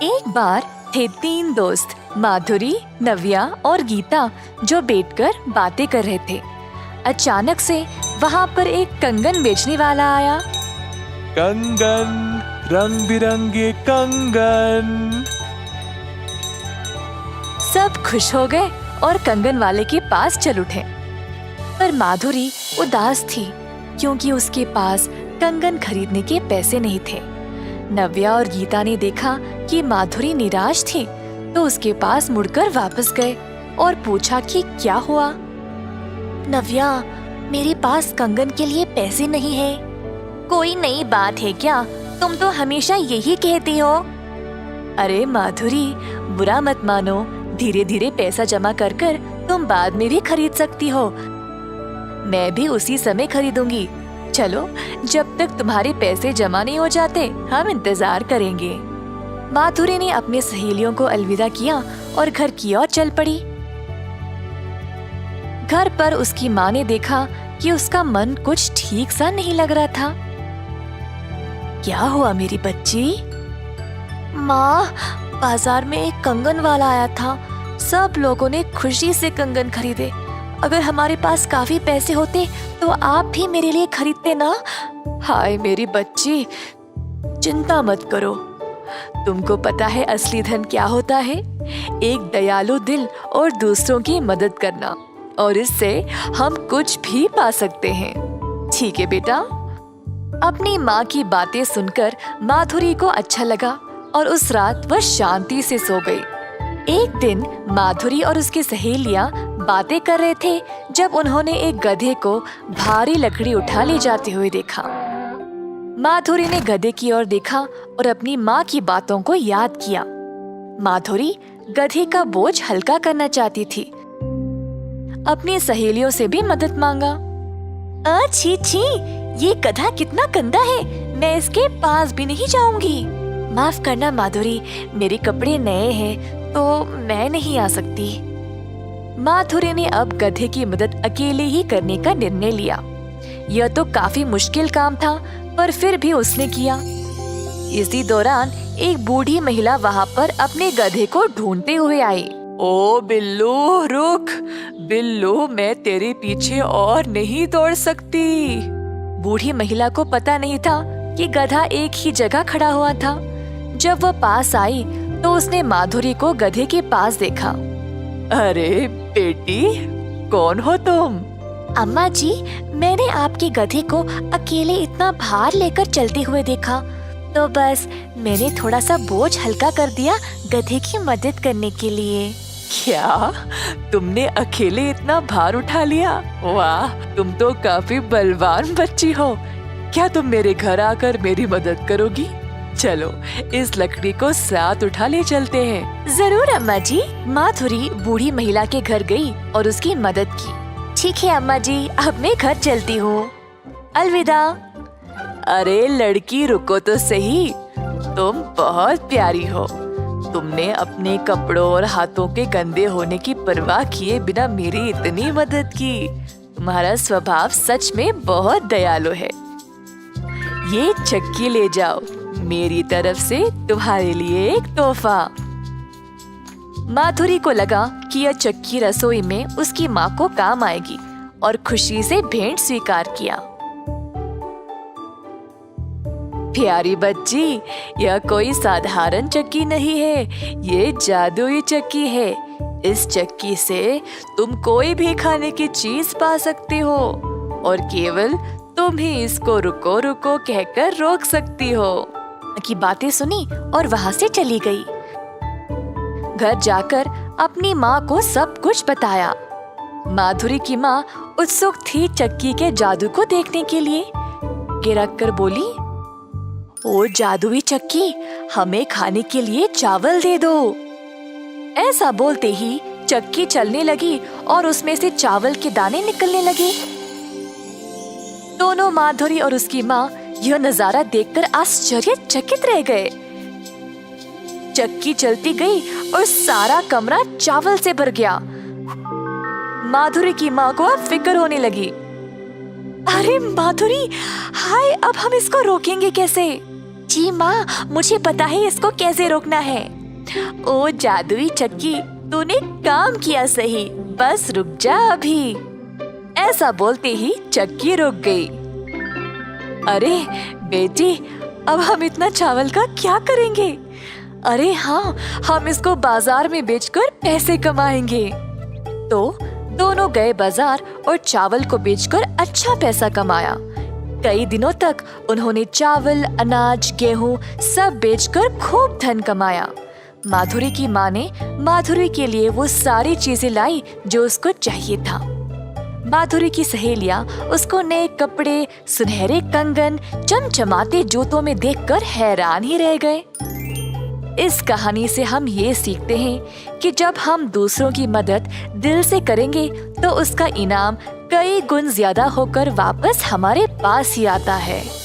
एक बार थे 3 दोस्त माधुरी, नव्या और गीता जो बैठकर बातें कर रहे थे। अचानक से वहाँ पर एक कंगन बेचने वाला आया। कंगन, रंग बिरंगे कंगन। सब खुश हो गए और कंगन वाले के पास चल उठे। पर माधुरी उदास थी क्योंकि उसके पास कंगन खरीदने के पैसे नहीं थे। नव्या और गीता ने देखा कि माधुरी निराश थी तो उसके पास मुड़कर वापस गए और पूछा कि क्या हुआ। नव्या, मेरे पास कंगन के लिए पैसे नहीं है। कोई नई बात है क्या? तुम तो हमेशा यही कहती हो। अरे माधुरी, बुरा मत मानो, धीरे धीरे पैसा जमा कर कर तुम बाद में भी खरीद सकती हो। मैं भी उसी समय खरीदूंगी। चलो, जब तक तुम्हारे पैसे जमा नहीं हो जाते हम इंतजार करेंगे। माधुरी ने अपनी सहेलियों को अलविदा किया और घर की ओर चल पड़ी। घर पर उसकी माँ ने देखा कि उसका मन कुछ ठीक सा नहीं लग रहा था। क्या हुआ मेरी बच्ची? माँ, बाजार में एक कंगन वाला आया था। सब लोगों ने खुशी से कंगन खरीदे। अगर हमारे पास काफी पैसे होते तो आप भी मेरे लिए खरीदते ना। हाय मेरी बच्ची, चिंता मत करो। तुमको पता है असली धन क्या होता है? एक दयालु दिल और दूसरों की मदद करना, और इससे हम कुछ भी पा सकते हैं। ठीक है बेटा। अपनी माँ की बातें सुनकर माधुरी को अच्छा लगा और उस रात वह शांति से सो गई। एक दिन माधुरी और उसकी सहेलियां बातें कर रहे थे जब उन्होंने एक गधे को भारी लकड़ी उठा ले जाते हुए देखा। माधुरी ने गधे की ओर देखा और अपनी माँ की बातों को याद किया। माधुरी गधे का बोझ हल्का करना चाहती थी। अपनी सहेलियों से भी मदद मांगा। छी छी, ये गधा कितना गंदा है, मैं इसके पास भी नहीं जाऊंगी। माफ करना माधुरी, मेरे कपड़े नए हैं तो मैं नहीं आ सकती। माधुरी ने अब गधे की मदद अकेले ही करने का निर्णय लिया। यह तो काफी मुश्किल काम था, पर फिर भी उसने किया। इसी दौरान एक बूढ़ी महिला वहाँ पर अपने गधे को ढूंढते हुए आई। ओ बिल्लू, रुक। बिल्लू, मैं तेरे पीछे और नहीं दौड़ सकती। बूढ़ी महिला को पता नहीं था कि गधा एक ही जगह खड़ा हुआ था। जब वह पास आई तो उसने माधुरी को गधे के पास देखा। अरे बेटी, कौन हो तुम? अम्मा जी, मैंने आपके गधे को अकेले इतना भार लेकर चलते हुए देखा तो बस मैंने थोड़ा सा बोझ हल्का कर दिया गधे की मदद करने के लिए। क्या तुमने अकेले इतना भार उठा लिया? वाह, तुम तो काफी बलवान बच्ची हो। क्या तुम मेरे घर आकर मेरी मदद करोगी? चलो, इस लकड़ी को साथ उठा ले चलते हैं। जरूर अम्मा जी। माधुरी बूढ़ी महिला के घर गई और उसकी मदद की। ठीक है अम्मा जी, अब मैं घर चलती हूँ। अलविदा। अरे लड़की, रुको तो सही। तुम बहुत प्यारी हो। तुमने अपने कपड़ों और हाथों के गंदे होने की परवाह किए बिना मेरी इतनी मदद की। तुम्हारा स्वभाव सच में बहुत दयालु है। ये चक्की ले जाओ, मेरी तरफ से तुम्हारे लिए एक तोहफा। माधुरी को लगा कि यह चक्की रसोई में उसकी माँ को काम आएगी और खुशी से भेंट स्वीकार किया। प्यारी बच्ची, यह कोई साधारण चक्की नहीं है, ये जादुई चक्की है। इस चक्की से तुम कोई भी खाने की चीज पा सकते हो और केवल तुम ही इसको रुको रुको कहकर रोक सकती हो। की बातें सुनी और वहाँ से चली गई। घर जाकर अपनी माँ को सब कुछ बताया। माधुरी की माँ उत्सुक थी चक्की के जादू को देखने के लिए। गिरक कर बोली, ओ जादुई चक्की, हमें खाने के लिए चावल दे दो। ऐसा बोलते ही चक्की चलने लगी और उसमें से चावल के दाने निकलने लगे। दोनों माधुरी और उसकी माँ यह नजारा देखकर आश्चर्यचकित रह गए। चक्की चलती गई और सारा कमरा चावल से भर गया। माधुरी की माँ को अब फिक्र होने लगी। अरे माधुरी, हाय, अब हम इसको रोकेंगे कैसे? जी माँ, मुझे पता है इसको कैसे रोकना है। ओ जादुई चक्की, तूने काम किया सही, बस रुक जा अभी। ऐसा बोलते ही चक्की रुक गई। अरे बेटी, अब हम इतना चावल का क्या करेंगे? अरे हाँ, हम इसको बाजार में बेचकर पैसे कमाएंगे। तो दोनों गए बाजार और चावल को बेचकर अच्छा पैसा कमाया। कई दिनों तक उन्होंने चावल, अनाज, गेहूं सब बेचकर खूब धन कमाया। माधुरी की माँ ने माधुरी के लिए वो सारी चीजें लाई जो उसको चाहिए था। माधुरी की सहेलियां उसको नए कपड़े, सुनहरे कंगन, चमचमाते जूतों में देखकर हैरान ही रह गए। इस कहानी से हम ये सीखते हैं कि जब हम दूसरों की मदद दिल से करेंगे तो उसका इनाम कई गुण ज्यादा होकर वापस हमारे पास ही आता है।